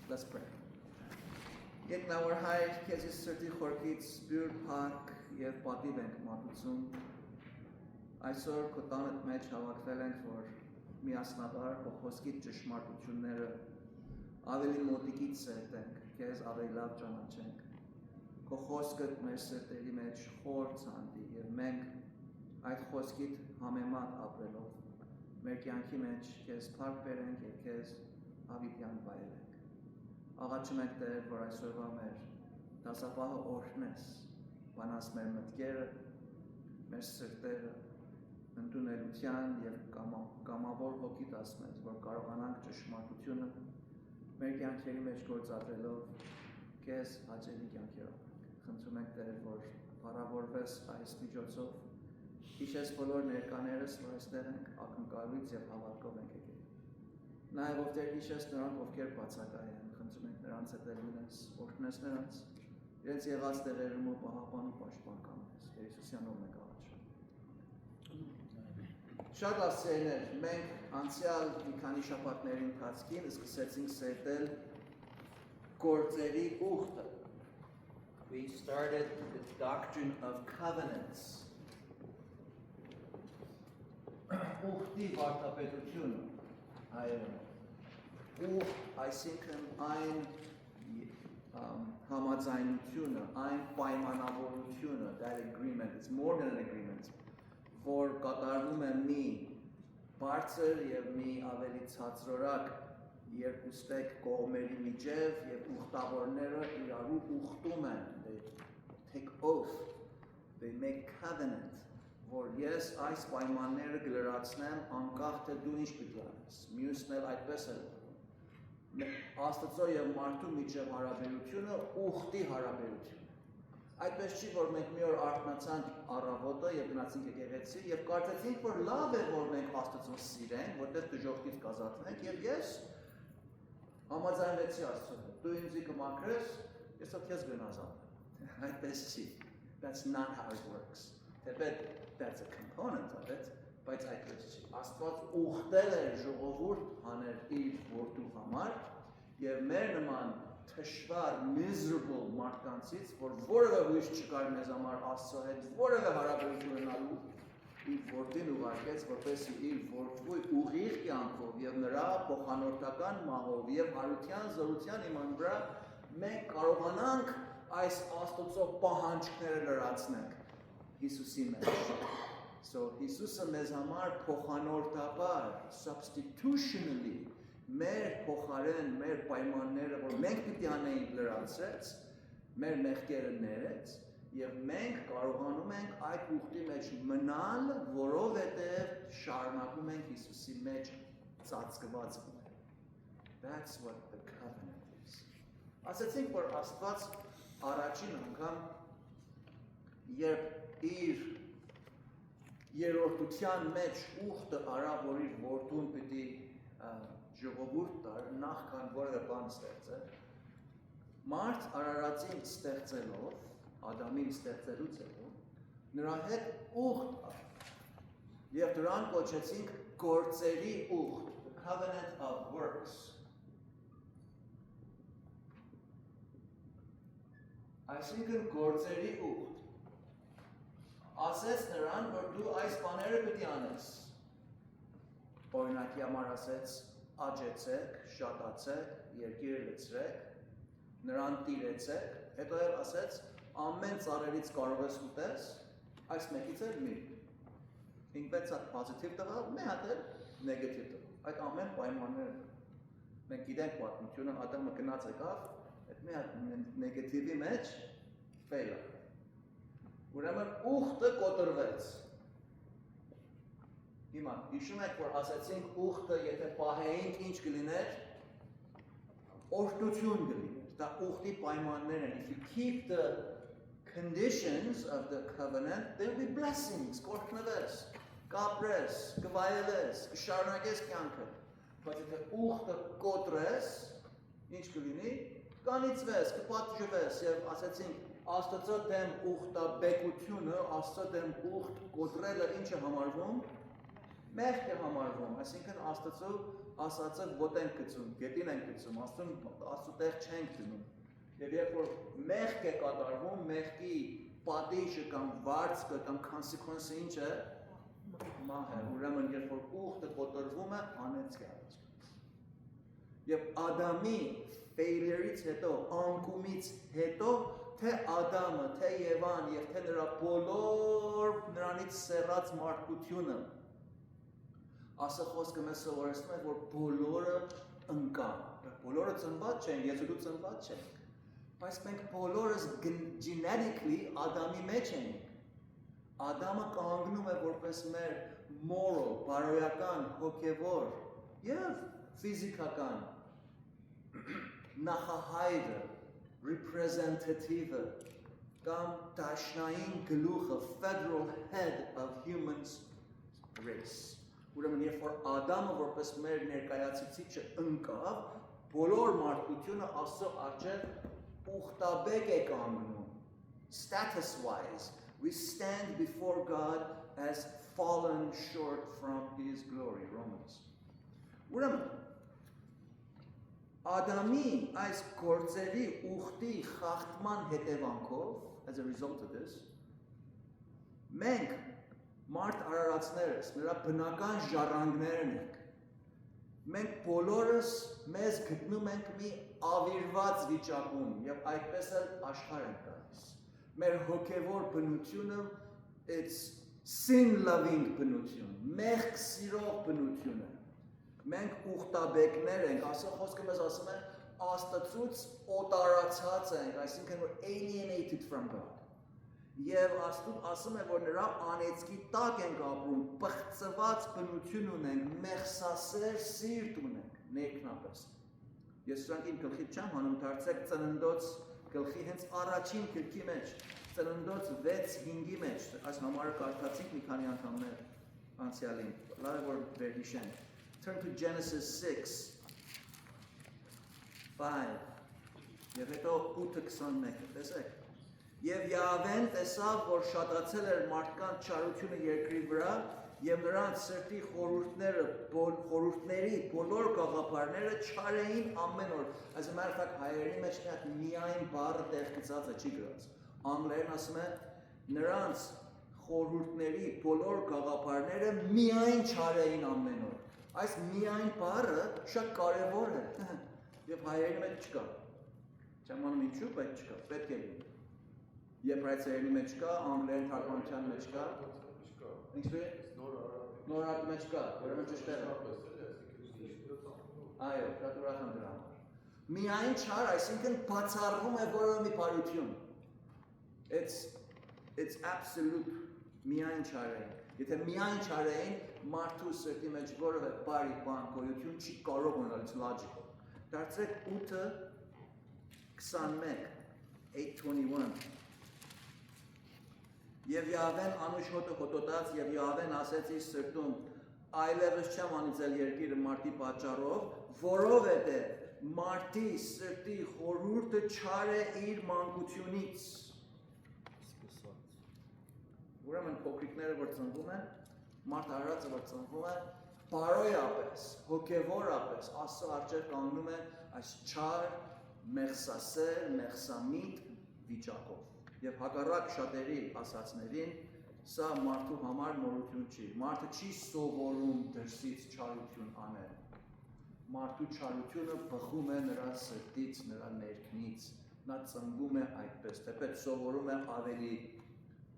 Let's pray. Yet now our high cases certain chorkits spur park եւ պատիվ ենք մատուցում այսօր քո տանդ մեջ հավաքվել ենք որ միասնաբար քո խոսքի ճշմարտությունները ավելի մոտիկից սերտենք քեզ ավելի լավ ճանաչենք քո խոսքը մեր սրտերի մեջ խոր ցանդի եւ մենք այդ խոսքիդ համեմատ ապրելով մեր կյանքի մեջ քեզ փառք բերենք եւ քեզ հավիտյան վայելենք աղաչում ենք Տեր որ այսօրվա մեր դասապահը օրհնես բանաս մեր մտքերը մեր սրտերը ընդունելության եւ կամավոր հոգի տաս մեզ որ կարողանանք ճշմարտությունը մեր կյանքերի մեջ գործադրելով քեզ հաճելի կյանքերով խնդրում ենք Տեր որ փառավորվես այս միջոցով հիշես բոլոր ներկաներս որ այստեղ ենք ակնկալույց եւ հավատքով ենք եկել նաեւ ովքեր հիշես նրանք ովքեր բացակայ են խնդրում ենք նրանց հետ լինես օրհնես նրանց իրենց եղած տեղերում ու պահապան ու պաշտպան կանես Հիսուսի անունով մենք աղաչում Շատ ասելներ մենք անցյալ մի քանի շաբաթների ընթացքին սկսեցինք սերտել գործերի ուխտը We started the doctrine of covenants ուխտի վարդապետությունը ուխտ այսինքն այն համաձայնությունը, այն պայմանավորությունը, that agreement, it's more than an agreement, որ կատարվում է մի բարձր եւ մի ավելի ցածրորակ երկուստեք կողմերի միջև եւ ուխտավորները իրարու ուխտում են, they take oath, they make covenant, որ ես այս պայմանները կլրացնեմ անկախ թե դու ինչ պիտի անես, մյուսն էլ այդպես է Աստծո եւ մարդու միջև հարաբերությունը ուխտի հարաբերություն Այդպես չի որ մենք մի օր արթնացանք առավոտը եւ գնացինք եկեղեցի եւ կարծեցինք որ լավ է որ մենք Աստծուն սիրենք, որտեղ դժոխքից կազատվենք եւ ես համաձայնվեցի Աստծո հետ։ Դու ինձ կմաքրես, ես քեզ գնազատեմ։ Այդպես չի։ That's not how it works. Թեպետ that's a component of it, բայց այդպես չի։ Աստված ուխտել է ժողովուրդ հաներ իր որդու համար եւ մեր նման թշվար miserable մարդկանցից, որ որևէ հույս չկար մեզ համար Աստծո հետ, որևէ հարաբերություն ունենալու իր որդին ուղարկեց, որպեսզի իր որդու ուղիղ կյանքով եւ նրա փոխանորդական մահով եւ հարության զորության իման վրա մենք կարողանանք այս Աստծո պահանջները լրացնենք Հիսուսի մեջ So Հիսուսը մեզ համար փոխանորդաբար substitutionally մեր փոխարեն մեր պայմանները որ մենք պիտի անենք լրացրեց մեր մեղքերը ներեց եւ մենք կարողանում ենք այդ ուխտի մեջ մնալ որովհետեւ շարունակում ենք Հիսուսի մեջ ծածկված մնալ That's what the covenant is Ասացինք որ Աստված առաջին անգամ երբ իր երրորդության մեջ ուխտը արա որ իր որդուն պիտի ժողովուրդ տար նախքան որևէ բան ստեղծել մարդ արարածին ստեղծելով Ադամին ստեղծելուց հետո նրա հետ ուխտ եւ դրան կոչեցինք գործերի ուխտ the covenant of works Այսինքն գործերի ուխտ Ասեց նրան, որ դու այս բաները պիտի անես։ Օրինակի համար ասեց, աճեցեք, շատացեք, երկիրը լցրեք, նրան տիրեցեք, հետո էլ ասեց, ամեն ծառերից կարող ես ուտես, այս մեկից էլ մի։ 5-6 հատ պոզիտիվ տղա, մի հատ էլ նեգատիվ տղա։ Այդ ամեն պայմանները։ Մենք գիտենք պատմությունը, Ադամը գնաց եկավ, այդ մի հատ նեգատիվի մեջ ֆեյլ Ուրեմն ուխտը կոտրվեց Հիմա, հիշում եք, որ ասացինք ուխտը, եթե պահեինք ինչ կլիներ, օրհնություն կլիներ, դա ուխտի պայմաններ են If you keep the conditions of the covenant, there will be blessings, կօրհնվես, կապրես, կվայելես, կշարունակես կյանքը Բայց եթե ուխտը կոտրես, ինչ կլինի, կանիծվես, կպատժվես եւ ասացինք Աստծո դեմ ուխտաբեկությունը, Աստծո դեմ ուխտ կոտրելը ինչ է համարվում մեղք է համարվում, այսինքն Աստծո ասածը ոտք ենք գցում, գետին ենք գցում, Աստծո տեղ չենք դնում։ Եվ երբ որ մեղք է կատարվում, մեղքի պատիժը կամ վարձքը կամ consequence-ը ինչ է, մահ է, ուրեմն երբ որ ուխտը կոտրվում է, անեցք է առաջ։ Եվ Ադամի failure-ից հետո, անկումից հետո, թե Ադամը, թե Եվան եւ թե նրա բոլոր նրանից սեռած մարդկությունը, ասա խոսքը մեզ սովորեցնում է, որ բոլորը ընկան, բոլորը ծնված չեն, ես ու դու ծնված չենք, բայց մենք բոլորս genetically Ադամի մեջ ենք։ Ադամը կանգնում է որպես մեր moral, բարոյական, հոգևոր եւ ֆիզիկական նախահայրը, representative-ը կամ դաշնային գլուխը, federal head of human race։ Ուրեմն երբ որ Ադամը որպես մեր ներկայացուցիչը ընկավ, բոլոր մարդկությունը Աստծո առջև ուխտաբեկ է կանգնում։ Status-wise, we stand before God as fallen short from His glory. Romans. Ուրեմն Ադամի այս գործերի ուխտի խախտման հետևանքով, as a result of this, մենք մարդ արարածներս, նրա բնական ժառանգներն ենք, մենք բոլորս մեզ գտնում ենք մի ավիրված վիճակում և այդպես էլ աշխարհ ենք գալիս։ Մեր հոգևոր բնությունը, it's sin-loving բնություն, մեղք սիրող բնություն է։ Մենք ուխտաբեկներ ենք, խոսքը մեզ ասում է, Աստծուց օտարացած ենք, այսինքն որ alienated from God։ Եվ Աստծուն ասում է, որ նրա անեծքի տակ ենք ապրում, պղծված բնություն ունենք, մեղսասեր սիրտ ունենք, ներքնապես։ Ես սրանք իմ գլխից չեմ հանում, դարձեք Ծննդոց գլխի հենց առաջին գրքի մեջ, Ծննդոց 6:5-ի մեջ, այս համարը կարդացինք մի քանի անգամներ անցյալին, լավ է որ վերհիշենք։ Turn to Genesis 6, 5, և հետո 8:21, տեսեք։ Եվ Յահվեն տեսավ, որ շատացել էր մարդկանց չարությունը երկրի վրա, և նրանց սրտի խորհուրդների բոլոր գաղափարները չար էին ամեն օր։ As a matter of fact, հայերի մեջ միայն բառը տեղ գծած է, չի գրած։ Անգլերեն ասում է, նրանց խորհուրդների բոլոր գաղափարները միայն չար էին ամեն օր։ Այս միայն բառը շատ կարևոր է և հայերի մեջ չկա։ Չեմ անում ինչու, բայց չկա, պետք է լինի։ Եբրայեցերենի մեջ կա, անգլերեն թարգմանության մեջ կա։ Ինչու՞։ Նոր առարակի մեջ կա, ուրեմն ճիշտ է։ Այո, շատ ուրախ եմ դրա համար։ Միայն չար, այսինքն բացառվում է որևէ մի բարություն։ It's absolute միայն չար է։ Եթե միայն չար էին, մարդու սրտի մեջ որևէ բարի բան գոյություն չի կարող ունենալ, it's logical։ Դարձրեք 8:21, 8:21։ Եվ Յահվեն անուշ հոտը հոտոտաց, և Յահվեն ասեց իր սրտում, այլևս չեմ անիծել երկիրը մարդի պատճառով, որովհետև մարդի սրտի խորհուրդը չար է իր մանկությունից։ Ուրեմն փոքրիկները որ ծնվում են, մարդ արարածը որ ծնվում է, բարոյապես, հոգևորապես Աստծո առջև կանգնում է այս չար, մեղսասեր, մեղսամիտ վիճակով։ Եվ հակառակ շատերի ասածներին, սա մարդու համար նորություն չի։ Մարդը չի սովորում դրսից չարություն անել։ Մարդու չարությունը բխում է նրա սրտից, նրա ներքնից։ Նա ծնվում է այդպես, թեպետ սովորում է ավելի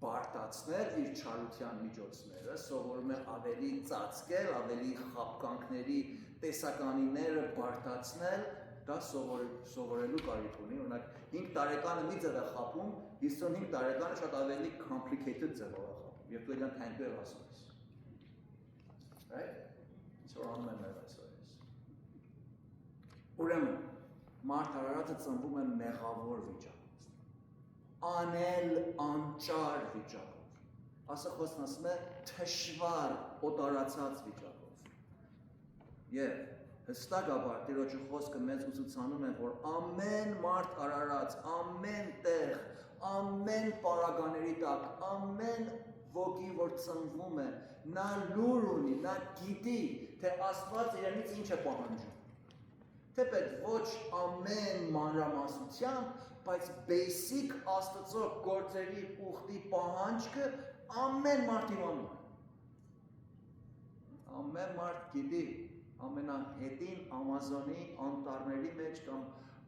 բարտացնել իր չարության միջոցները, սովորում է ավելի ծածկել, ավելի խապկանքների տեսականիները բարտացնել, դա սովորելու կարիք ունի, օրինակ 5 տարեկանը մի ձև է խապում, 55 տարեկանը շատ ավելի complicated ձևով է խապում, և դու իրան thank you ես ասում ես։ Right? Ինչ-որ անում եմ մեր այսօր ես։ Ուրեմն, մարդ արարածը ծնվում է մեղավոր վիճակով, անել անճար վիճակով։ Ասա խոսքն ասում է թշվար, օտարացած վիճակով։ Եվ հստակաբար Տիրոջը խոսքը մեզ ուսուցանում է, որ ամեն մարդ արարած, ամեն տեղ, ամեն պարագաների տակ, ամեն ոգի, որ ծնվում է, նա լուր ունի, նա գիտի, թե Աստված իրենից ինչ է պահանջում։ Թեպետ ոչ ամեն մանրամասնությամբ, բայց basic Աստծո գործերի ուխտի պահանջքը ամեն մարդ իմանում է։ Ամեն մարդ գիտի, ամենահետին Ամազոնի անտառների մեջ կամ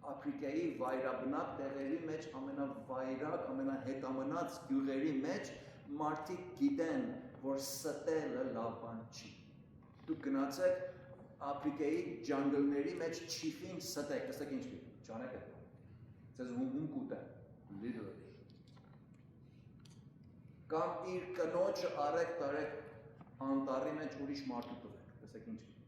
Աֆրիկայի վայրաբնակ տեղերի մեջ, ամենավայրակ, ամենահետամնաց գյուղերի մեջ մարդիկ գիտեն, որ ստելը լավ բան չի։ Դուք գնացեք Աֆրիկայի ջանգլների մեջ չիֆին ստեք, տեսեք ինչ պիտի, ճանեք է։ Ձեզ հում կուտեն, literally։ Կամ իր կնոջը արեք տարեք անտառի մեջ ուրիշ մարդու տվեք, տեսեք ինչ պիտի։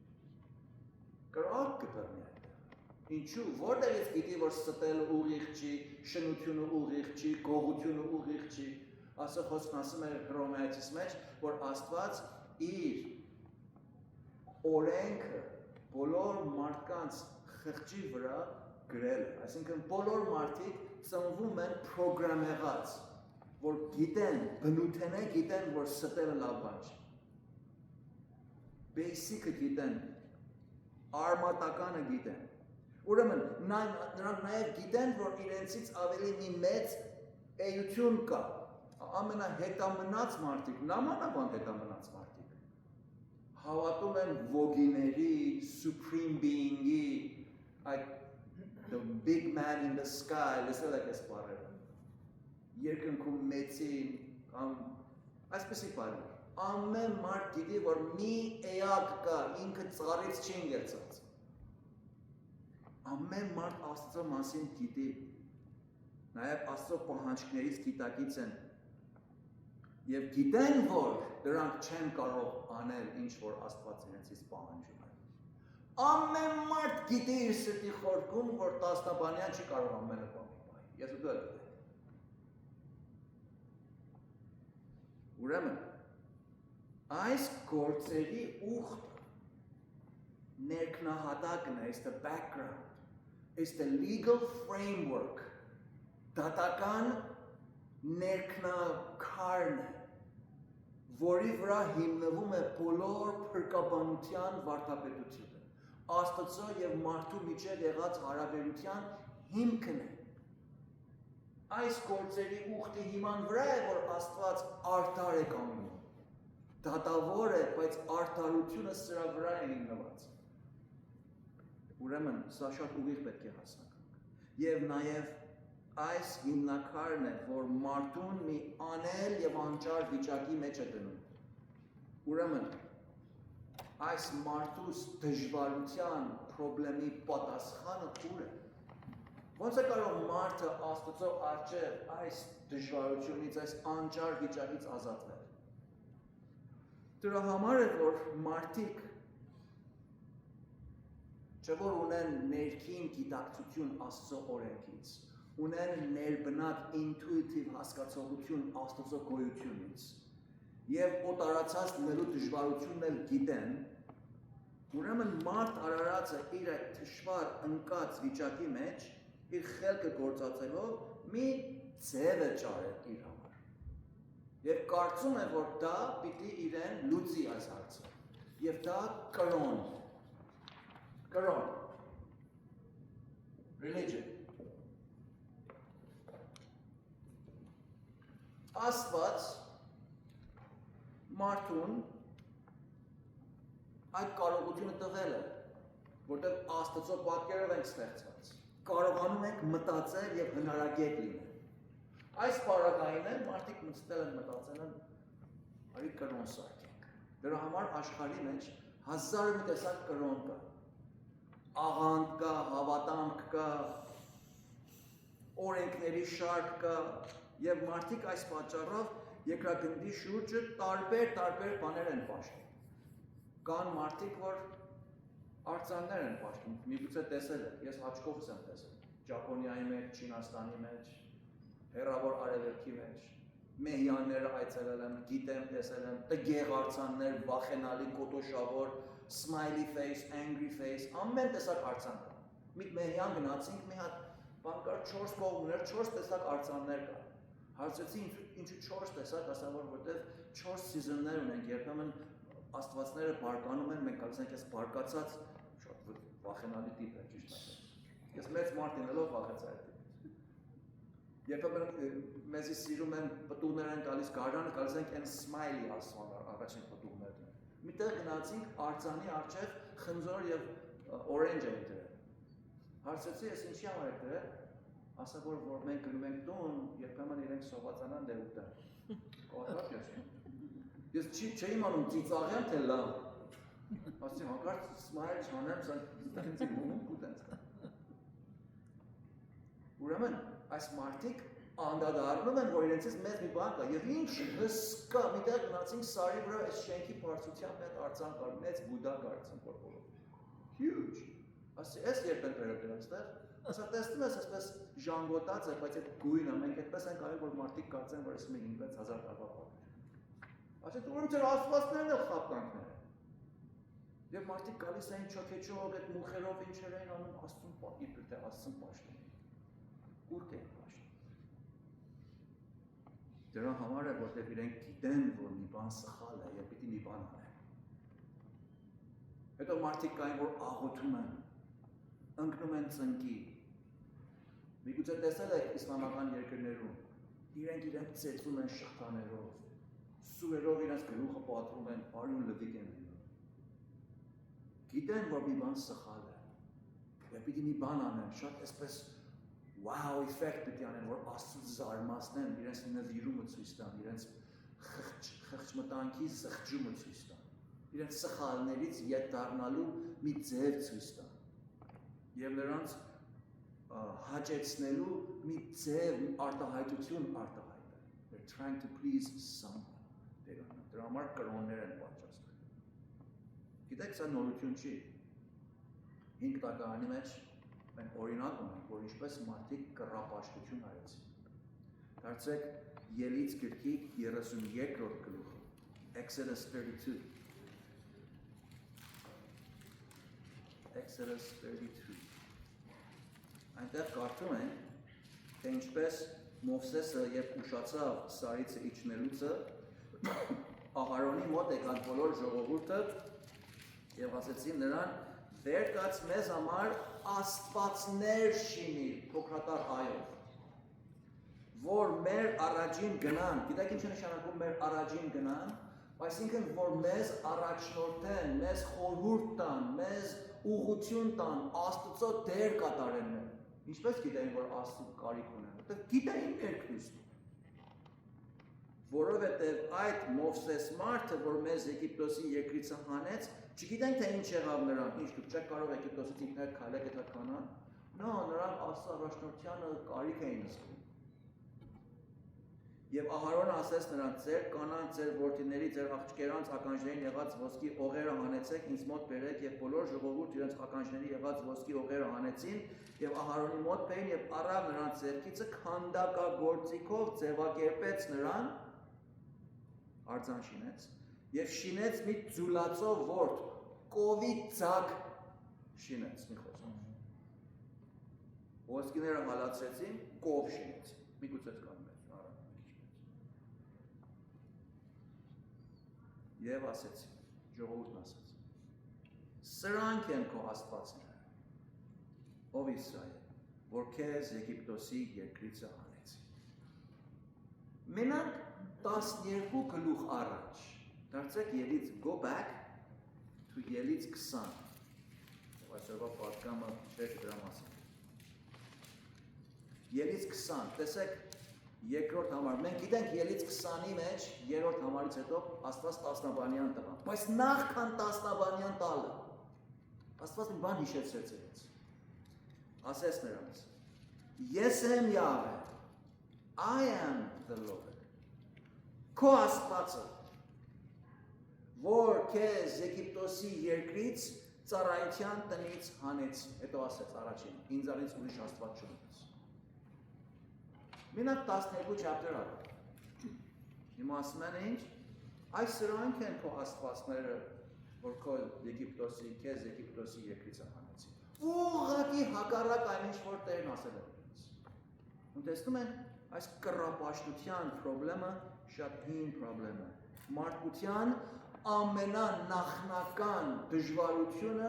Կրակ կբռնի այդտեղ։ Ինչու, որտեղից գիտի, որ ստելը ուղիղ չի, շնությունը ուղիղ չի, գողությունը ուղիղ չի։ Աստծո խոսքն ասում է Հռոմեացիս մեջ, որ Աստված իր օրենքը բոլոր մարդկանց խղճի վրա գրել է, այսինքն բոլոր մարդիկ ծնվում են պրոգրամեղած, որ գիտեն, բնութենե գիտեն, որ ստելը լավ բան չի։ Basic-ը գիտեն, արմատականը գիտեն։ Ուրեմն նրանք նաև գիտեն, որ իրենցից ավելի մի մեծ էություն կա, ամենահետամնաց մարդիկ, նամանավանդ հետամնաց մարդիկ, հավատում են ոգիների, supreme being-ի, the big man in the sky, լսել եք այս բառերը, երկնքում մեծին, կամ այսպեսի բառեր, ամեն մարդ գիտի, որ մի էակ կա, ինքը ծառից չի ընկերծած, ամեն մարդ Աստծո մասին գիտի, նաև Աստծո պահանջներից գիտակից են, և գիտեն, որ դրանք չեն կարող անել ինչ, որ Աստված իրենցից պահանջում է։ Ամեն մարդ գիտի իր սրտի խորքում, որ տասնաբանյան չի կարող ամենը պահի, ես ու դու էլ գիտենք։ Ուրեմն, այս գործերի ուխտը ներքնահատակն է, is the background, is the legal framework, դատական ներքնակարն է, որի վրա հիմնվում է բոլոր փրկաբանության վարդապետությունը, Աստծո և մարդու միջև եղած հարաբերության հիմքն է։ Այս գործերի ուխտի հիման վրա է, որ Աստված արդար է կանգնում, դատավոր է, բայց արդարությունը սրա վրա է հիմնված։ Ուրեմն, սա շատ ուղիղ պետք է հասկանանք։ Եվ նաև այս հիմնակարն է, որ մարդուն մի անել և անճար վիճակի մեջ է դնում։ Ուրեմն, այս մարդուս դժվարության պրոբլեմի պատասխանը ուր է։ Ոնց է կարող մարդը Աստծո առջև այս դժվարությունից, այս անճար վիճակից ազատվել։ Դրա համար է, որ մարդիկ չէ որ ունեն ներքին գիտակցություն Աստծո օրենքից, ունեն ներբնակ ինտուիտիվ հասկացողություն Աստծո գոյությունից և օտարացած լինելու դժվարությունն էլ գիտեն, ուրեմն մարդ արարածը իր այդ դժվար ընկած վիճակի մեջ իր խելքը գործածելով մի ձև է ճարել իր համար և կարծում է, որ դա պիտի իրեն լուծի այս հարցը և դա կրոն է, կրոն, religion։ Աստված մարդուն այդ կարողությունը տվել է, որտեղ Աստծո պատկերով ենք ստեղծված, կարողանում ենք մտածել և հնարագետ լինել։ Այս պարագային է, մարդիկ մտցել են մտածել են, արի կրոն սարքենք։ Դրա համար աշխարհի մեջ հազար մի տեսակ կրոն կա, աղանդ կա, հավատամք կա, օրենքների շարք կա, և մարդիկ այս պատճառով երկրագնդի շուրջը տարբեր բաներ են պաշտում։ Կան մարդիկ, որ արձաններ են պաշտում, միգուցե տեսել եք, ես աչքովս եմ տեսել, Ճապոնիայի մեջ, Չինաստանի մեջ, հեռավոր արևելքի մեջ, մեհյանները այցելել եմ, գիտեմ, տեսել եմ, տգեղ արձաններ, վախենալի, կոտոշավոր, smiley face, angry face, ամեն տեսակ արձան կա։ Մի մեհյան գնացինք, մի հատ բան կար 4 կողմներ, 4 տեսակ արձաններ կա։ Հարցրեցի ինչու 4 տեսակ, ասա որ որտեվ 4 սիզոններ ունենք, երբեմն աստվածները բարկանում են, մենք գալիս ենք այս բարկացած շատ վախենալի տիպ է, ճիշտ ասած։ Ես մեծ մարդ լինելով վախեցա այդ տիպից։ Երբեմն մեզի սիրում են պտուղներ են գալիս գարանը, գալիս ենք այն smiley ասման առաջին պտուղներն են։ Միտեղ գնացինք արձանի առջև խնձոր եւ orange են դրել։ Հարցրեցի ես ինչի համար եք դրել, ասա որ մենք գնում ենք տուն, երբեմն իրենք սովածանան դե ուտեն։ Կողքա ես։ Ես չէի իմանում ծիծաղեմ թե լավ։ Ասի հանկարծ smile չանեմ, սա ինձ իմում կուտենց կա։ Ուրեմն այս մարդիկ անդադառնում են, որ իրենցից մեծ մի բան կա եւ ինչ հսկա, միտեղ գնացինք սարի վրա այս շենքի բարձրությամբ մեծ արձան կար, մեծ բուդա կար ցմփորփորով։ Huge։ Ասի ես երբ են բերել դրանստեղ, ասա տեսնում ես այսպես ժանգոտած է, բայց այդ գույնը մենք այդպես ենք արել, որ մարդիկ կարծեն, որ ասում են 5-6000 տարվա պատմություն։ Ասի դու ուրեմն ձեր աստվածներն էլ խապկանքներ են։ Եվ մարդիկ գալիս էին չոքեչով, այդ մուխերով ինչեր էին անում, աստծուն պատիվ թե աստծուն պաշտին։ Ուր կեն պաշտին։ Դրա համար է, որտեղ իրենք գիտեն, որ մի բան սխալ է եւ պիտի մի բան անեն։ Հետո մարդիկ կային, որ աղոթում են, ընկնում են ծնկի։ Միգուցե տեսել եք իսլամական երկրներում, իրենք ծեծում են շղթաներով, սուրերով իրենց գլուխը պատվում են, արյուն լվիկ են լինում։ Գիտեն, որ մի բան սխալ է, եւ պիտի մի բան անեն, շատ այսպես wow effect պիտի անեն, որ Աստծուց զարմացնեն, իրենց նվիրումը ցույց տան, իրենց խղճմտանքի զղջումը ցույց տան, իրենց սխալներից ետ դառնալու մի ձև ցույց տան, եւ նրանց հաճեցնելու մի ձև, մի արտահայտություն արտահայտել։ They're trying to please someone. Դրա համար կրոններ են պատրաստել։ Գիտեք, սա նորություն չի։ 5 տակարանի մեջ մենք օրինակ ունենք, որ ինչպես մարդիկ կռապաշտություն արեցին։ Դարձեք Ելից գրքի 32-րդ գլուխը, Exodus 32։ Exodus 32։ Այնտեղ կարդում ենք, թե ինչպես Մովսեսը երբ ուշացավ սարից իջնելուցը, Ահարոնի մոտ եկան բոլոր ժողովուրդը եւ ասեցին նրան վեր կաց մեզ համար աստվածներ շինիր փոքրատար այով որ մեր առաջին գնան գիտեք ինչ է նշանակում մեր առաջին գնան այսինքն որ մեզ առաջնորդեն մեզ խորհուրդ տան մեզ ուղղություն տան Աստծո դեր կատարեն ինչպես գիտեն որ Աստծո կարիք ունեն որտեղ գիտեն ներքրիստը որովհետև այդ Մովսես մարդը, որ մեզ Եգիպտոսի երկրից հանեց, չգիտենք թե ինչ եղավ նրան, ինչ դուք չեք կարող Եգիպտոսից ինքներ քայլեք այդ Քանան, նո, նրանք Աստծո առաջնորդյանը կարիք էին զգում։ Եվ Ահարոնը ասեց նրան, ձեր կանանց, ձեր որդիների, ձեր աղջկերանց ականջներին եղած ոսկի օղերը հանեցեք, ինձ մոտ բերեք, եւ բոլոր ժողովուրդ իրենց ականջների եղած ոսկի օղերը հանեցին, եւ Ահարոնի մոտ բերին եւ առավ նրանց ձեռքիցը քանդակագործիկով ձևակերպեց նրան արձան շինեց եւ շինեց մի ձուլածով ворդ կովի ցակ շինեց մի խոսքով ոսկիները հալածեցին կով շինեց միգուցե կան մեծ արա եւ ասեց ժողովուրդն ասեց սրանք են քո աստվածները ով Իսրայել որ քեզ Եգիպտոսի երկրից հանեց մենակ 12 գլուխ առաջ, դարձեք Ելից go back to Ելից 20, այսօրվա պատկամը չէր դրա մասին, Ելից 20, տեսեք երկրորդ համար, մենք գիտենք Ելից 20-ի մեջ, երրորդ համարից հետո Աստված տասնաբանյան տղան, բայց նախքան տասնաբանյան տալը, Աստված մի բան հիշեցրեց իրենց, ասեց նրանց, ես եմ Յահվե, I am the Lord, Քո Աստվածը, որ քեզ Եգիպտոսի երկրից ծառայության տնից հանեցի, հետո ասեց առաջին, ինձանից ուրիշ Աստված չունես։ Մենակ 12 chapter առ։ Հիմա ասում են ինչ, այս սրանք են քո աստվածները, որ քո Եգիպտոսի, քեզ Եգիպտոսի երկրից հանեցի։ Ուղղակի հակառակ այն ինչ որ Տերն ասել է իրենց։ Ու տեսնում են, Այս կռապաշտության խնդրը շատ հին խնդրեմ է։ Մարդկության ամենանախնական դժվարությունը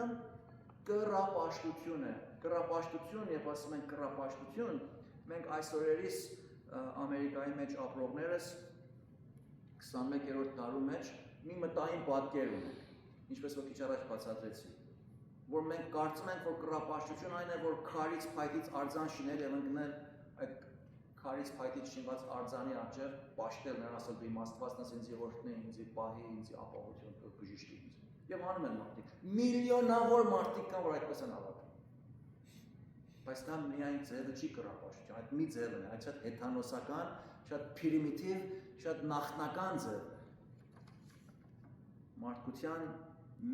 կռապաշտությունն է։ Կռապաշտություն, երբ ասում ենք կռապաշտություն, մենք այս օրերիս Ամերիկայի մեջ ապրողներս 21-րդ դարու մեջ մի մտային պատկեր ունենք, ինչպես որ քիչ առաջ բացատրեցի, որ մենք կարծում ենք, որ կռապաշտություն այն է, որ քարից փայտից արձան շինել եւ ընկնել այդ քարից փայտից շինված արձանի առջև պաշտել նրան ասել դու իմ Աստվածն ես ինձ ողորմի, ինձ պահի, ինձ ապահովություն տուր, բժշկի ինձ։ Եվ անում են մարդիկ։ Միլիոնավոր մարդիկ կան, որ այդպես են հավատում։ Բայց դա միայն ձևը չի կռապաշտություն, այդ մի ձևն է, այդ շատ հեթանոսական, շատ պրիմիտիվ, շատ նախնական ձև է։ Մարդկության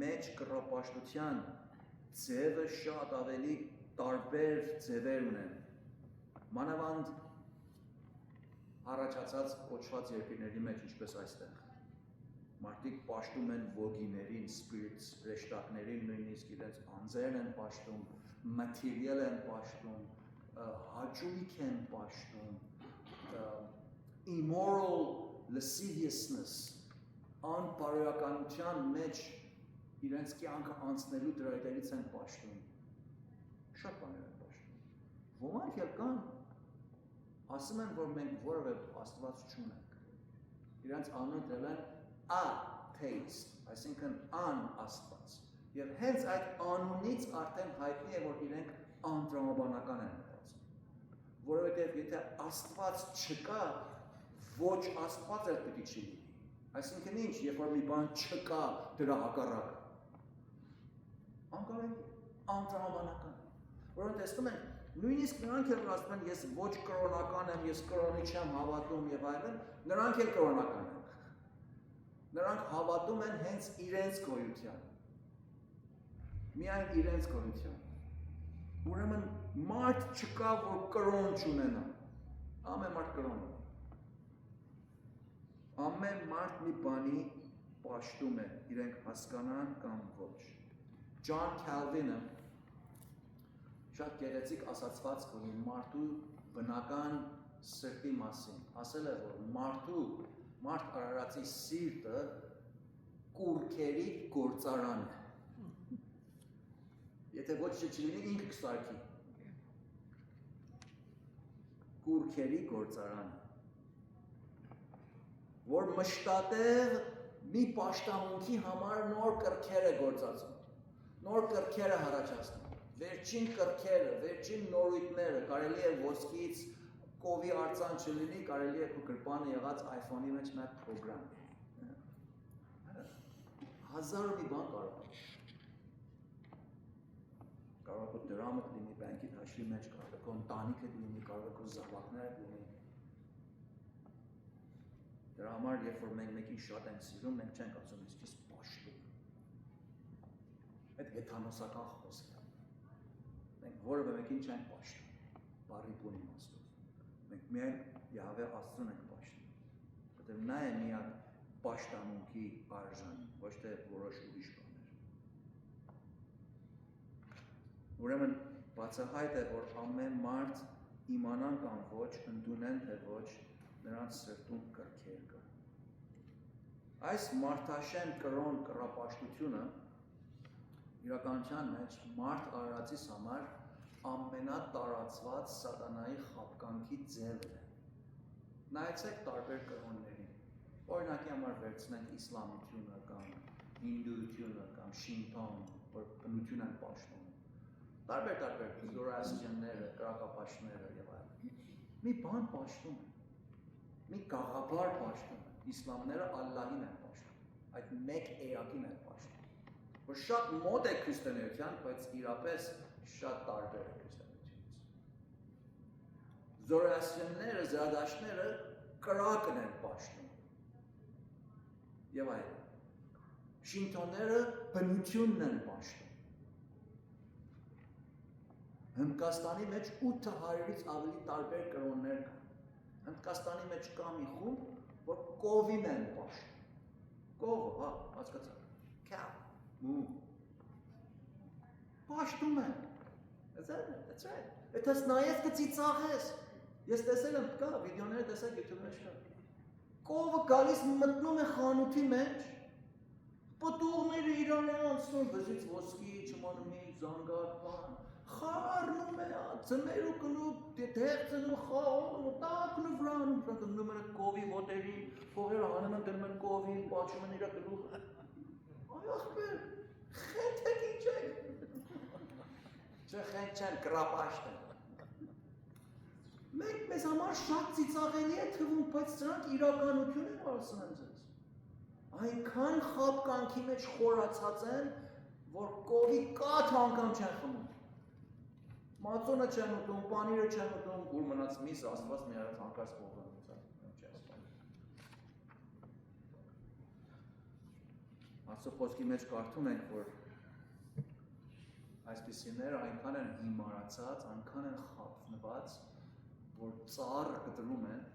մեջ կռապաշտության ձևը շատ ավելի տարբեր ձևեր ունեն։ Մանավանդ առաջացած կոչված երկրների մեջ, ինչպես այստեղ։ Մարդիկ պաշտում են ոգիներին, spirits, հրեշտակներին, նույնիսկ իրենց անձերն են պաշտում, material են պաշտում, հաճույք են պաշտում, immoral lasciviousness, անբարոյականության մեջ իրենց կյանքը անցնելու դրույթներից են պաշտում։ Շատ բաներ են պաշտում։ Ոմանք էլ կան, ասում են, որ մենք որևէ Աստված չունենք։ Իրենց անունը դրել են atheist, այսինքն անաստված։ Եվ հենց այդ անունից արդեն հայտնի է, որ իրենք անտրամաբանական են մտածում։ Որովհետև եթե Աստված չկա, ոչ Աստված էլ պետք չի լինի։ Այսինքն ինչ, երբ որ մի բան չկա, դրա հակառակը։ Անկարելի, անտրամաբանական։ Որոնք տեսնում են, նույնիսկ նրանք էլ ասում են, ես ոչ կրոնական եմ, ես կրոնի չեմ հավատում եւ այլն, նրանք էլ կրոնական են։ Նրանք հավատում են հենց իրենց գոյության։ Միայն իրենց գոյության։ Ուրեմն մարդ չկա, որ կրոն չունենա։ Ամեն մարդ կրոն ունի։ Ամեն մարդ մի բանի պաշտում է, իրենք հասկանան կամ ոչ։ Ջոն Քալվինը շատ գեղեցիկ ասացվածք ունի մարդու բնական սրտի մասին։ Ասել է, որ մարդ արարածի սիրտը կուռքերի գործարան է։ Եթե ոչ չլինի, ինքը կսարքի։ Կուռքերի գործարան է։ Որ մշտատև մի պաշտամունքի համար նոր կրքեր է գործածում, նոր կրքեր է առաջացնում, վերջին կրքերը, վերջին նորույթները, կարելի է ոսկից կովի արձան չլինի, կարելի է քո գրպանը եղած iPhone-ի մեջ մի հատ պրոգրամ։ Հազար ու մի բան կարող է։ Կարող է քո դրամդ լինի, բանկի հաշվի մեջ, կարող է քո ընտանիքը լինի, կարող է քո զավակները լինի։ Դրա համար, երբ որ մենք մեկին շատ ենք սիրում, մենք չենք ասում, ես քեզ պաշտում։ Այդ հեթանոսական խոսք է։ Մենք որևէ մեկին չենք պաշտում, բառի բուն իմաստով։ Մենք միայն Յահվե Աստծուն ենք պաշտում։ Որտեղ նա է միակ պաշտամունքի արժան, ոչ թե որոշ ուրիշ բաներ։ Ուրեմն բացահայտ է, որ ամեն մարդ իմանան կամ ոչ, ընդունեն թե ոչ, նրանց սրտում կրքեր կա։ Այս մարդաշեն կրոն կռապաշտությունը իրականության մեջ մարդ արարածիս համար ամենատարածված սատանայի խաբկանքի ձևն է։ Նայեցեք տարբեր կրոններին։ Օրինակի համար վերցնենք իսլամությունը կամ հինդուությունը կամ շինթոն, որ բնություն են պաշտում։ Տարբեր զորոաստրիաները, կրակապաշտները եւ այլն։ Մի բան պաշտում են։ Մի գաղափար պաշտում են, իսլամները Ալլահին են պաշտում, այդ մեկ էակին են պաշտում, որ շատ մոտ է քրիստոնեության, բայց իրապես շատ տարբեր է քրիստոնեությունից։ Զորոաստրիաները, զրադաշտները կրակն են պաշտում եւ այլն։ Շինթոնները բնությունն են պաշտում։ Հնդկաստանի մեջ 800-ից ավելի տարբեր կրոններ կան։ Հնդկաստանի մեջ կա մի խումբ, որ կովին են պաշտում։ Կովը, հա, հասկացաք։ Cow, պաշտում են։ That's right. Եթե նայես կծիծաղես, Ես տեսել եմ կա, վիդեոները տեսակ YouTube մեջ կա։ Կովը գալիս մտնում է խանութի մեջ, պտուղները իրան են անցնում, վզից ոսկի, չմոնումի, զանգար, բան, խառնում է, ծներ ու կնում, դեղ ծնում, խաղում, տակն ու վրանում, կնում են կովի ոտերին, փողերը հանում են դնում են կովին, պաչում են իրա գլուխը։ Այ ախպեր, խենթ եք ինչ եք։ Չէ խենթ չեն, գրապաշտ են։ Մենք մեզ համար շատ ծիծաղելի է թվում, բայց սրանք իրականություն են ասում են ձեզ։ Այնքան խապկանքի մեջ խորացած են, որ կովի կաթ անգամ չեն խմում։ Մածոնը չեն ուտում, պանիրը չեն ուտում, ուր մնաց միս աստված մի արած հանկարծ կովը ուտած։ Աստծո խոսքի մեջ կարդում ենք, որ այսպիսիները այնքան են հիմարացած, այնքան են խապնված, որ ծառը կտրում են,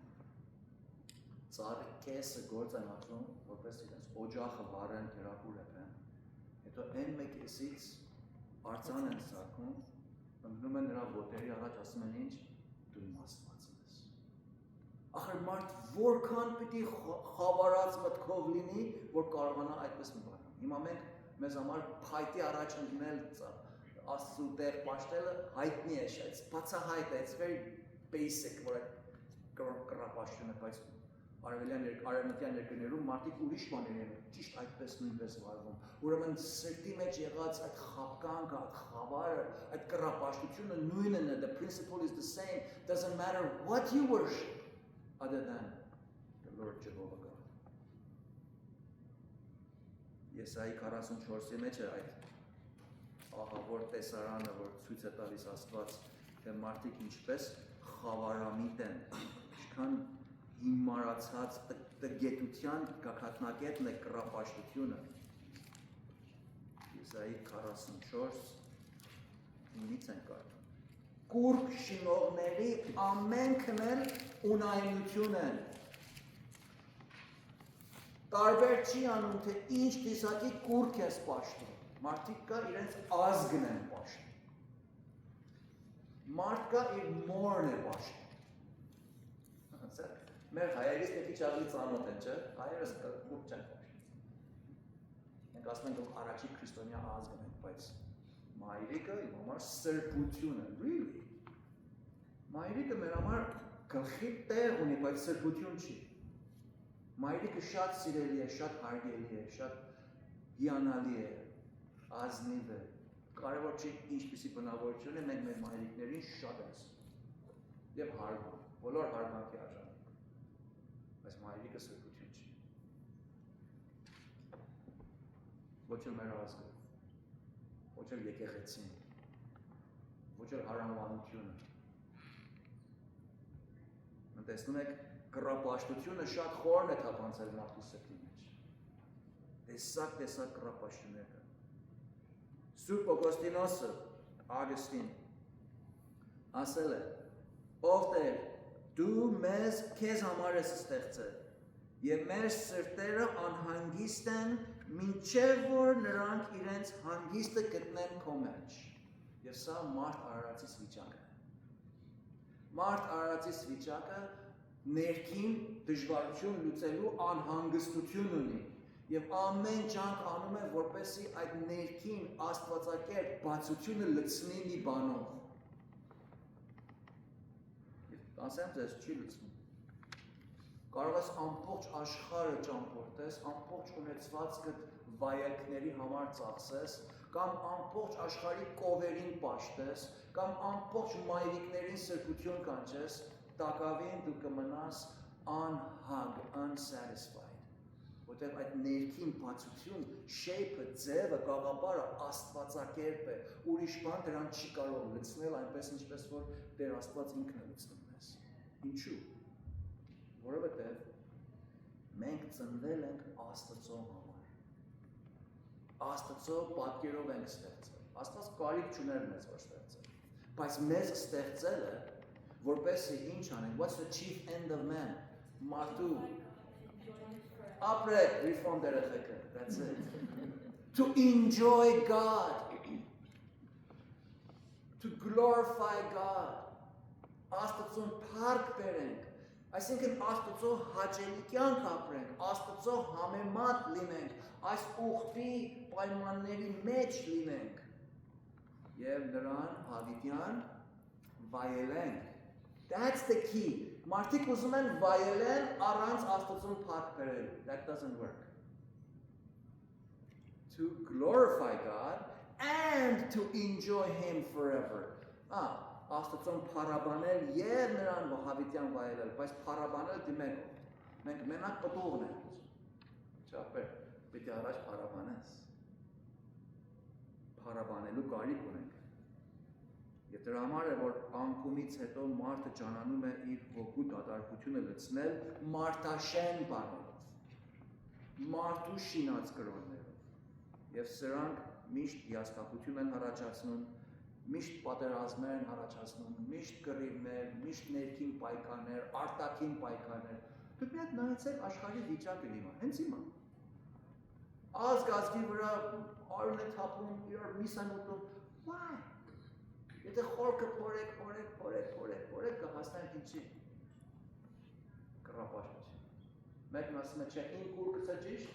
ծառի կեսը գործ են ածում, որպես իրենց օջախը վարեն, թերապուր են, հետո այն մեկ կեսից արձան են սարքում, ընկնում են նրա ոտերի առաջ, ասում են ինչ, դու իմ Աստվածն ես։ Ախր մարդ որքան պիտի խավարած մտքով լինի, որ կարողանա այդպես մի բան։ Հիմա մենք մեզ համար փայտի առաջ ընկնել Աստծո տեղ պաշտելը հայտնի է, բացահայտ է, it's very basic, որ այդ կռապաշտումը, բայց արևմտյան երկրներում մարդիկ ուրիշ բաներ են, ճիշտ այդպես նույնպես վարվում։ Ուրեմն սրտի մեջ եղած այդ խապկանքը, այդ խավարը, այդ կռապաշտությունը նույնն է, the principle is the same, doesn't matter what you worship other than the Lord Jehovah God. Եսայի 44-ի մեջ է այդ ահավոր տեսարանը, որ ցույց է տալիս Աստված, թե մարդիկ ինչպես խավարամիտ են, ինչքան հիմարացած տգետության գագաթնակետն է կռապաշտությունը։ Եսայի 44-ից են կարդում։ Կուրք շինողների ամենքն էլ ունայնություն են։ Տարբեր չի անում, թե ինչ տեսակի կուրք ես պաշտում։ Մարդիկ կա իրենց ազգն են պաշտում։ Մարդ կա իր մորն է պաշտում։ Մեր հայերից մի քիչ ավելի ծանոթ են, չէ՞։ Հայերս կուրք չեն պաշտում։ Մենք ասում ենք, որ առաջի քրիստոնյա ազգն ենք, բայց մայրիկը իմ համար սրբություն է, really։ Մայրիկը մեր համար գլխի տեղ ունի, բայց սրբություն չի։ Մայրիկը շատ սիրելի է, շատ հարգելի է, շատ հիանալի է, ազնիվ է, կարևոր չի ինչպիսի բնավորություն է, մենք մեր մայրիկներին շատ ենք և հարգում, բոլոր հարգանքի արժանի, բայց մայրիկը սրբություն չի։ Ոչ էլ մեր ազգը, ոչ էլ եկեղեցին, ոչ էլ հարանվանությունը։ Մենք տեսնում եք, կռապաշտությունը շատ խորն է թափանցել մարդու սրտի մեջ։ Տեսակ կռապաշտություններ կան։ Սուրբ Օգոստինոսը, Ագստին, ասել է, ով Տեր, դու մեզ քեզ համար ես ստեղծել, և մեր սրտերը անհանգիստ են, մինչև որ նրանք իրենց հանգիստը գտնեն քո մեջ։ Եվ սա մարդ արարածիս վիճակն է։ Մարդ արարածիս վիճակը ներքին դժվարություն լուծելու անհանգստություն ունի և ամեն ջանք անում է, որպեսզի այդ ներքին աստվածակերպ բացությունը լցնի մի բանով։ Ասեմ ձեզ, չի լցնում։ Կարող ես ամբողջ աշխարհը ճամփորդես, ամբողջ ունեցվածքդ վայելքների համար ծախսես, կամ ամբողջ աշխարհի կովերին պաշտես, կամ ամբողջ մայրիկներին սրբություն կանչես, տակավին դու կմնաս անհագ, unsatisfied, որտեղ այդ ներքին բացություն, shape-ը, ձևը, գաղափարը աստվածակերպ է, ուրիշ բան դրան չի կարող լցնել այնպես, ինչպես որ Տեր Աստված ինքն է լցնում մեզ։ Ինչու՞։ Որովհետև մենք ծնվել ենք Աստծո համար։ Աստծո պատկերով ենք ստեղծել։ Աստված կարիք չուներ մեզ որ ստեղծել, բայց մեզ ստեղծել է, որպեսզի ինչ անենք, what's the chief end of man? Մարդու ապրեք reform երեխեքը, that's it. To enjoy God, to glorify God, Աստծուն փառք բերենք, այսինքն Աստծո հաճելի կյանք ապրենք, Աստծո համեմատ լինենք, այս ուխտի պայմանների մեջ լինենք եւ նրան հավիտյան վայելենք. That's the key. Մարդիկ ուզում են վայելեն առանց Աստծուն փառք բերել. That doesn't work. To glorify God and to enjoy Him forever. Աստծուն փառաբանել եւ նրան հավիտյան վայելել, բայց փառաբանել դիմելով։ Մենք մենակ պտուղն ենք։ Չափեր, պիտի առաջ փառաբանես։ Փառաբանելու կարիք ունենք։ Եվ դրա համար է, որ անկումից հետո մարդը ճանանում է իր ոգու դատարկությունը լցնել մարդաշեն բառերով, մարդու շինած կրոններով։ Եվ սրանք միշտ հիասթափություն են առաջացնում, միշտ պատերազմներ են առաջացնում, միշտ կռիվներ, միշտ ներքին պայքարներ, արտաքին պայքարներ։ Դուք մի հատ նայեցեք աշխարհի վիճակը հիմա, հենց հիմա։ Ազգ ազգի վրա արուն է թափում, իրար միս են ուտում։ Why? Եթե խորքը փորեք, կհասնենք ինչի։ Կռապաշտություն։ Մեկն ասում է, չէ, իմ կուրկսը ճիշտ,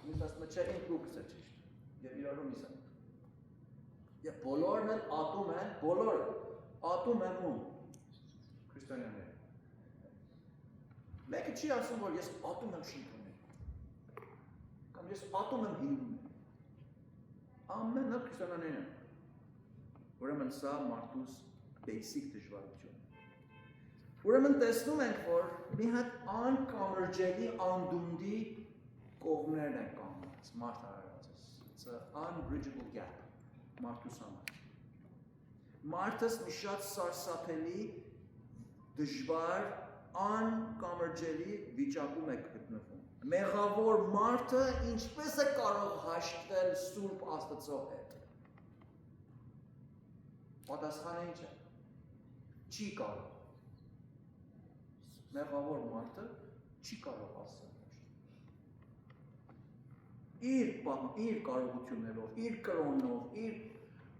մյուսն ասում է, չէ, իմ կուրկսը ճիշտ։ Եվ իրարու միս են ուտում։ Եվ բոլորն են ատում են ում։ Քրիստոնյաները։ Մեկը չի ասում, որ ես ատում եմ շինքուներ։ Կամ ես ատում եմ հինուներ։ Ամենը քրիստոնյաներն են։ Ուրեմն սա մարդուս basic դժվարություն։ Ուրեմն տեսնում ենք, որ մի հատ անկամրջելի անդունդի կողմներն են կանգնած, մարդ արարածս։ It's an unbridgeable gap, մարդուս համար։ Մարդս մի շատ սարսափելի, դժվար, անկամրջելի վիճակում է գտնվում։ Մեղավոր մարդը ինչպես է կարող հաշտվել Սուրբ Աստծո հետ։ Պատասխանը ինչ է։ Չի կարող։ Մեղավոր մարդը չի կարող Աստծուն հաշտվել։ Իր կարողություններով, իր կրոնով, իր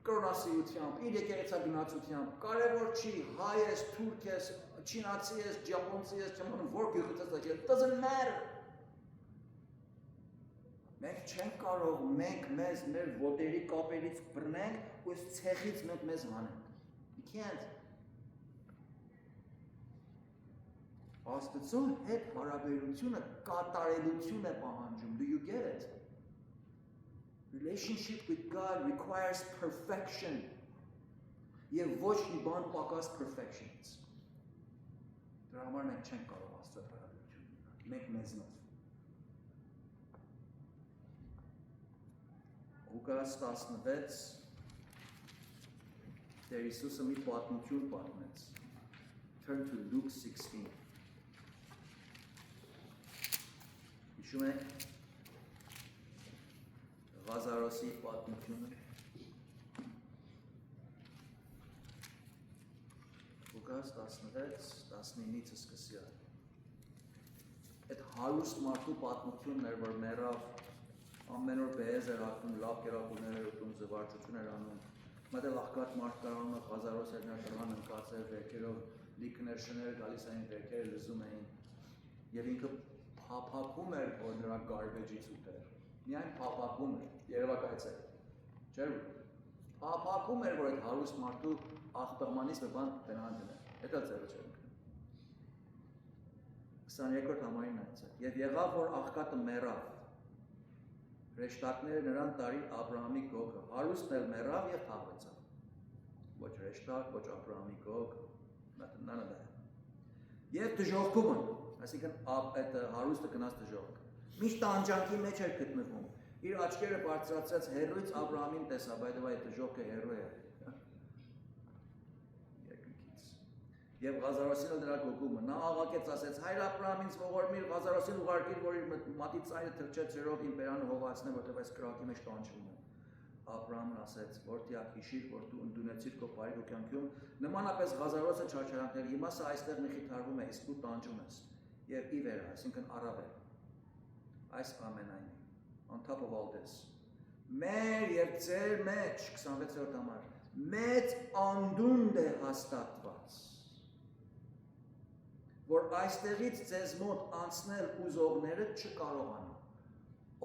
կրոնասիրությամբ, իր եկեղեցագնացությամբ, կարևոր չի հայ ես, թուրք ես, չինացի ես, ճապոնցի ես, չեմ որ գյուղից ես, doesn't matter։ Մենք չենք կարող, մենք մեզ մեր ոտերի կապերից բռնենք ու այս ցեղից մեզ հանենք։ We can't. Աստծո հետ հարաբերությունը կատարելություն է պահանջում. Do you get it? Relationship with God requires perfection. Եվ ոչ մի բան պակաս perfectionից։ Դրա համար մենք չենք կարող Աստծո հետ հարաբերություն ունենալ։ Մենք մեզնով։ Ղուկաս 16 Տեր Հիսուսը մի պատմություն պատմեց։ Turn to Luke 16. Հիշում եք Ղազարոսի պատմությունը։ Ղուկաս 16:19-ից սկսի։ Այդ հարուստ մարդու պատմությունն էր, որ մեռավ ամեն օր բեզ էր ակում, լավ կերակուրներ էր ուտում, զվարճություն էր անում։ Մատել աղքատ մարդ կարանում Ղազարոս էր ներկրման ընկած էր, վերքերով լիքներ շներ գալիս էին, վերքերը լզում էին։ Եվ ինքը փափակում էր, որ նրա գարբեջից ուտեր։ Միայն փափակում էր, երևակայեցեք։ Չէր՞ փափակում էր, որ այդ հարուստ մարդու աղբեղմանից մի բան տնան դներ։ Դա ձերը չէր ինքն։ 22-րդ համարին այցեք։ Եվ եղավ, որ աղքատը մեռավ։ Հրեշտակները նրան տարին Աբրահամի գոգը, հարուստն էլ մեռավ եւ թաղվեցավ։ Ոչ հրեշտակ, ոչ Աբրահամի գոգ, none of that. Եվ դժոխքում, այսինքն այդ հարուստը գնաց դժոխք։ Միշտ տանջանքի մեջ էր գտնվում։ Իր աչքերը բարձրացրած հերույց Աբրահամին տեսավ, by the way, դժոխքը հերույ է։ Եվ Ղազարոսին էլ նրա գոգումը, նա աղակեց ասեց, հայր Աբրահամ ինձ ողորմիր, Ղազարոսին ուղարկիր, որ իր մատի ծայրը թրջեց ջրով իմ բերանը հողացնե, որտեղ այս կրակի մեջ տանջվում է։ Աբրահամն ասեց, որդյակ հիշիր, որ դու ընդունեցիր քո բարի կյանքում, նմանապես Ղազարոսը չարչարանքներ, հիմա սա այստեղ մի խիթարվում է, իսկ դու տանջում ես։ Եվ ի վեր, այսինքն առավել։ Այս ամենայն, on top of all this։ Մեր եւ ձեր մեջ 26-րդ համար մեծ անդունդ է հաստատված։ որ այստեղից ձեզ մոտ անցնել ուզողները չկարողանան։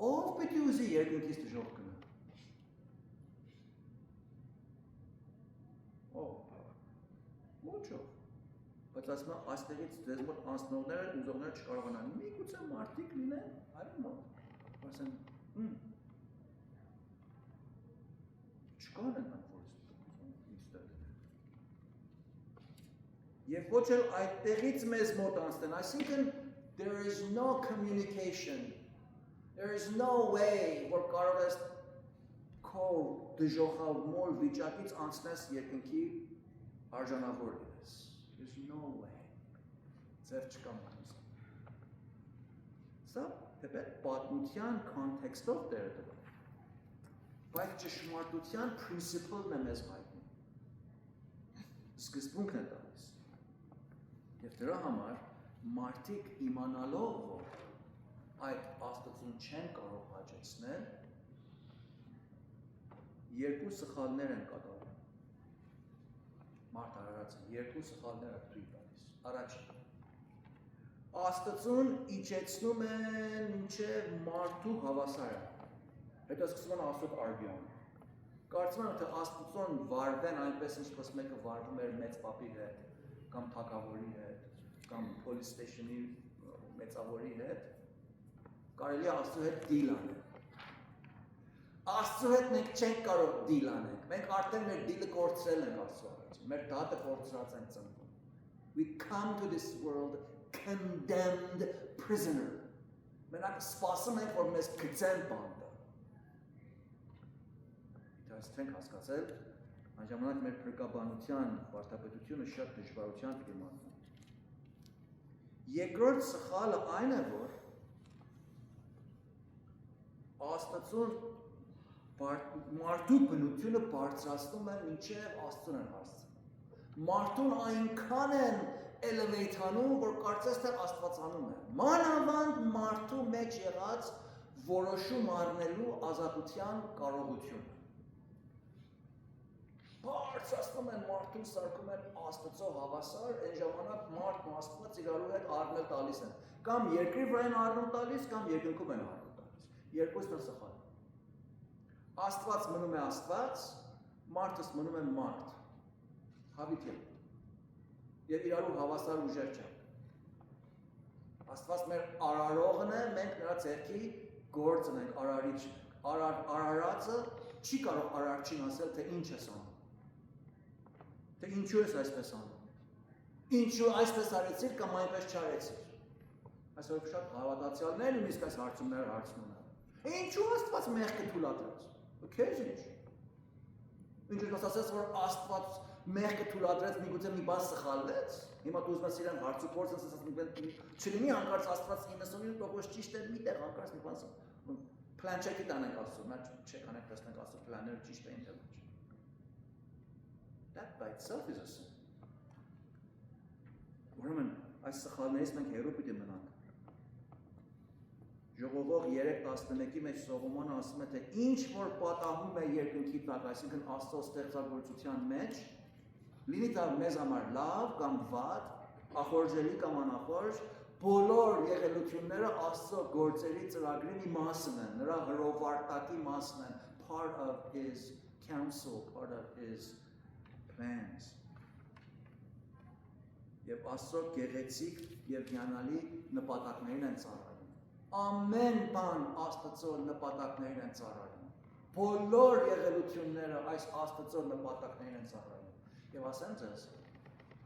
Ով պիտի ուզի երկնքից դժոխք գնա։ Ոչով։ Բայց ասում է այստեղից ձեզ մոտ անցնողները ուզողները չկարողանան։ Միգուցե մարդիկ լինեն, այլ մոտ։ Ասեն, չկան այնքան որ Եվ ոչ էլ այդտեղից մեզ մոտ անցնեն, այսինքն there is no communication. There is no way որ կարող ես քո դժոխալ մոլ վիճակից անցնես երկնքի արժանավոր լինես։ There's no way. Ձեր չկա մնաց։ Սա թեպետ պատմության կոնտեքստով դեր դրում։ Բայց ճշմարտության principle-ն է մեզ հայտնում։ Սկզբունքն է տալիս։ Եվ դրա համար մարդիկ իմանալով, որ այդ Աստծուն չեն կարող հաճեցնել, երկու սխալներ են կատարում։ Մարդ արարածը երկու սխալներ է թույլ տալիս։ Առաջին Աստծուն իջեցնում են մինչև մարդու հավասարը։ Հետո սկսում են Աստծուց արգյուն։ Կարծում եմ, թե Աստծուն վարվեն այնպես, ինչպես մեկը վարվում էր մեծ պապի հետ, կամ թագավորի հետ, կամ police station-ի մեծավորի հետ, կարելի է Աստծու հետ դիլ անել։ Աստծու հետ մենք չենք կարող դիլ անենք։ Մենք արդեն մեր դիլը կորցրել ենք Աստծու առաջ։ Մեր դատը կորցրած ենք ծնվում։ We come to this world condemned prisoner. Մենք սպասում ենք, որ մեզ գցեն բանտը։ Դες չենք հասկացել, այն ժամանակ մեր փրկաբանության վարդապետությունը շատ դժվարության պիտի մատնի։ Երկրորդ սխալը այն է, որ Աստծուն մարդու բնությունը բարձրացնում են մինչև Աստծուն են հասցնում։ Մարդուն այնքան են elevate-անում, որ կարծես թե Աստվածանում է։ Մանավանդ մարդու մեջ եղած որոշում առնելու ազատության կարողությունը։ Բարձրացնում են մարդուն, սարքում են Աստծո հավասար, այն ժամանակ մարդն ու Աստված իրարու հետ առնել տալիս են։ Կամ երկրի վրա են առնում տալիս, կամ երկնքում են առնում տալիս։ Երկուսն է սխալ։ Աստված մնում է Աստված, մարդս մնում է մարդ։ Հավիտյան։ Եվ իրարու հավասար ուժեր չեն։ Աստված մեր արարողն է, մենք նրա ձեռքի գործն ենք, արարիչն ենք։ Արարածը չի կարող արարչին ասել, թե ինչ ես անում։ Թե ինչու ես այսպես անում։ Ինչու այսպես արեցիր կամ այնպես չարեցիր։ Այսօր շատ հավատացյալներ նույնիսկ այս հարցումները հարցնում են։ Ինչու Աստված մեղքը թույլատրեց։ Քեզ ինչ։ Ինչու ասես, որ Աստված մեղքը թույլատրեց, միգուցե մի բան սխալվեց։ Հիմա դու ուզում ես իրեն հարց ու փորձ ասես, չլինի հանկարծ Աստված 99% ճիշտ է, միտեղ հանկարծ մի բան plan check-ի տանենք Աստծո, նա check անենք, տեսնենք Աստծո պլանները ճիշտ էին թե ոչ։ That by itself is a sin. Ուրեմն այս սխալներից մենք հեռու պիտի մնանք։ Ժողովող 3:11-ի մեջ Սողոմոնը ասում է, թե ինչ որ պատահում է երկնքի տակ, այսինքն Աստծո ստեղծագործության մեջ, լինի դա մեզ համար լավ կամ վատ, ախորժելի կամ անախորժ, բոլոր եղելությունները Աստծո գործերի ծրագրի մի մասն են, նրա հրովարտակի մասն են, part of his counsel, part of his plans. Եվ Աստծո գեղեցիկ եւ հիանալի նպատակներին են ծառայում։ Ամեն բան Աստծո նպատակներին են ծառայում։ Բոլոր եղելությունները այս Աստծո նպատակներին են ծառայում։ Եվ ասեմ ձեզ,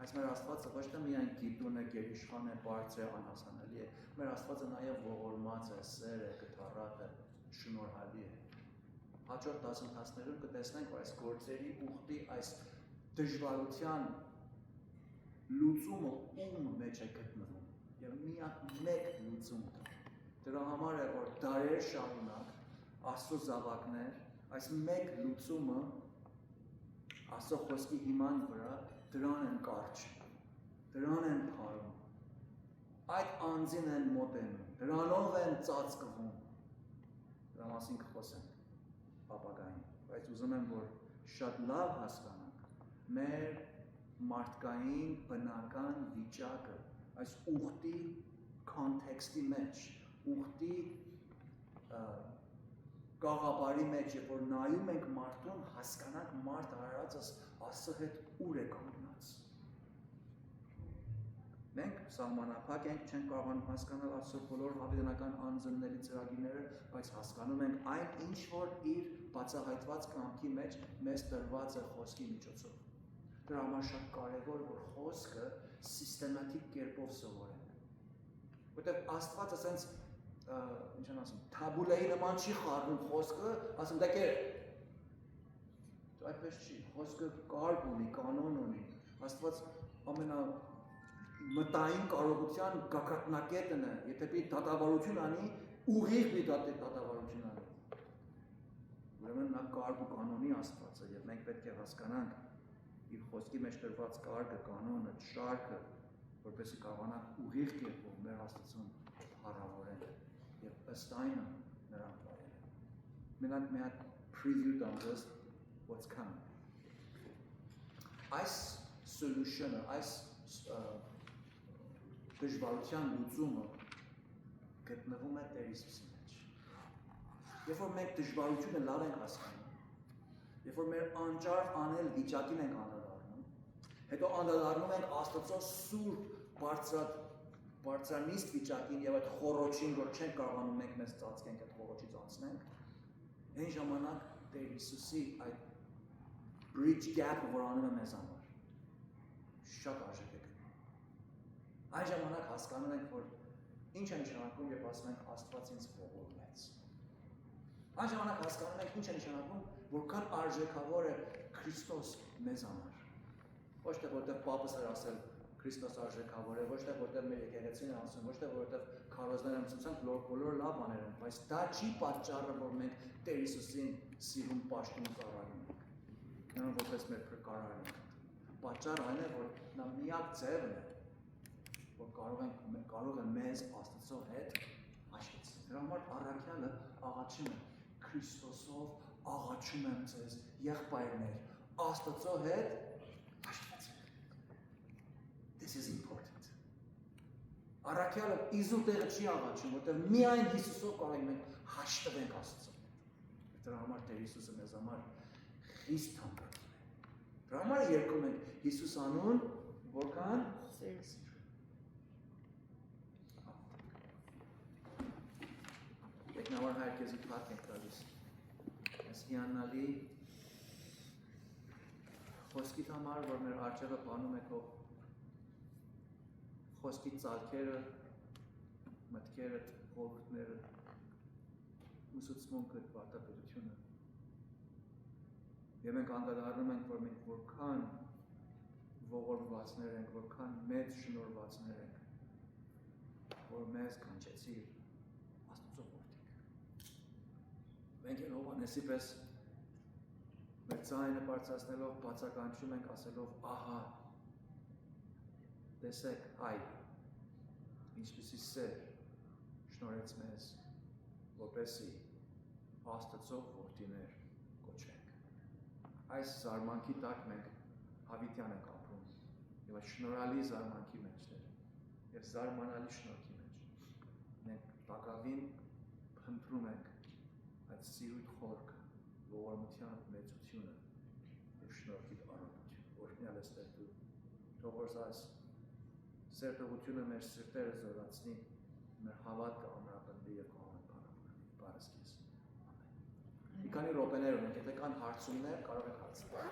այս մեր Աստվածը ոչ թե միայն գիտուն է, գերիշխան է, բարձր է, անհասանելի է, մեր Աստվածը նաև ողորմած է, սեր է, գթառատ է, շնորհալի է։ Հաջորդ դասընթացներում կտեսնենք, որ այս գործերի ուխտի, այս դժվարության լուծումը ում մեջ է գտնվում եւ միակ մեկ լուծում կա։ Դրա համար է, որ դարեր շարունակ Աստծո զավակներ այս մեկ լուծումը Աստծո խոսքի հիման վրա դրան են կարճում, դրան են փարում, այդ անձին են մոտենում, դրանով են ծածկվում։ Դրա մասին կխոսենք ապագային, բայց ուզում եմ, որ շատ լավ հասկանանք մեր մարդկային բնական վիճակը այս ուխտի context-ի մեջ, ուխտի գաղաբարի մեջ, երբ որ նայում ենք մարդուն, հասկանանք մարդ արարածս Աստծո հետ ուր է կանգնած։ Մենք սահմանափակ ենք, չենք կարողանում հասկանալ Աստծո բոլոր հավիտենական անձնների ծրագիրները, բայց հասկանում ենք այն ինչ որ իր բացահայտված կամքի մեջ մեզ տրված է խոսքի միջոցով։ Դրա համար շատ կարևոր որ խոսքը սիստեմատիկ կերպով սովորենք։ Որտեղ Աստված ասենց ինչ են ասում, թաբուլեի նման չի խառնում խոսքը, ասում դա կեր։ Այդպես չի, խոսքը կարգ ունի, կանոն ունի։ Աստված ամենամտային կարողության գագաթնակետն է, եթե պիտի դատավարություն անի, ուղիղ մի դատավարություն անի։ Ուրեմն նա կարգ ու կանոնի Աստված է, եւ մենք պետք է հասկանանք իր խոսքի մեջ տրված կարգը, կանոնը, շարքը, որպեսզի կարողանանք ուղիղ կերպով մեր Աստծուն փառավորել եւ ըստ այնը նրան վայելել։ Մենակ մի հատ preview տանես what's coming։ Այս solution-ը, այս դժվարության լուծումը գտնվում է Տեր Հիսուսի մեջ։ Երբ որ մենք դժվարությունը լավ ենք հասկանում, երբ որ մեր անճար անել վիճակին ենք անդրադառնում, հետո անդրադառնում ենք Աստծո սուրբ բարձրանիստ վիճակին եւ այդ խորոչին, որ չենք կարողանում մենք մեզ ծածկենք այդ խորոչից անցնենք, այն ժամանակ Տեր Հիսուսի այդ bridge gap-ը, որ անում է մեզ համար, շատ արժեք է գնում։ Այն ժամանակ հասկանում ենք, որ ինչ է նշանակում, երբ ասում ենք Աստված ինձ ողորմեց։ Այն ժամանակ հասկանում ենք, ինչ է նշանակում, որքան արժեքավոր է Քրիստոս մեզ համար։ Ոչ թե որտեղ Պապս էր ասել Քրիստոս արժեքավոր է, ոչ թե որտեղ մեր եկեղեցին է ասում, ոչ թե որտեղ քարոզները ասում բոլորը լավ բաներ են, բայց դա չի պատճառը, որ մենք Տեր Հիսուսին սիրում, պաշտում ու ծառայում ենք։ Նրան որպես մեր փրկարար ենք։ Պատճառը այն է, որ նա միակ ձևն է, որ կարող է մեզ Աստծո հետ հաշտեցնել։ Դրա համար առաքյալը աղաչում է Քրիստոսով աղաչում եմ ձեզ, եղբայրներ, Աստծո հետ հաշտեցեք։ This is important։ Առաքյալը իզուր տեղը չի աղաչում, որտեղ միայն Հիսուսով կարող ենք հաշտվենք Աստծո հետ։ Դրա համար Տեր Հիսուսը մեզ համար խիստ թանկագին է։ Դրա համար երգում ենք Հիսուս անուն, որքան Տեխնավոր հայրքեզի փառք ենք տալիս։ Այս հիանալի խոսքիդ համար, որ մեր արջևը բանում է քո խոսքի ծալքերը, մտքերը, ողորմները, ուսուցմունքը, պարտավորությունը։ Եվ մենք անդրադառնում ենք, որ մենք որքան ողորմվածներ ենք, որքան մեծ շնորհվածներ ենք, որ մեզ կանչեցիր Աստծո որդիք։ Մենք էլ Հովհաննեսի պես մեր ձայնը բարձրացնելով բացականչում ենք ասելով ահա տեսեք այ ինչպիսի սեր շնորհեց մեզ որպեսզի Աստծո որդիներ կոչվենք։ Այս զարմանքի տակ մենք հավիտյան ենք ապրում եւ այս շնորհալի զարմանքի մեջներ եւ զարմանալի շնորհքի մեջ մենք տակավին փնտրում ենք այդ սիրույթ խորքը, ողորմության մեծությունը եւ շնորհքի առատությունը, օրհնյալ ես Տեր դու, թող որ այս սերտողությունը մեր սրտերը զորացնի, մեր հավատքը ամրապնդի եւ կողմնականի, բարեսկես, ամեն։ Մի քանի րոպեներ ունենք, եթե կան հարցումներ, կարող եք հարցնել։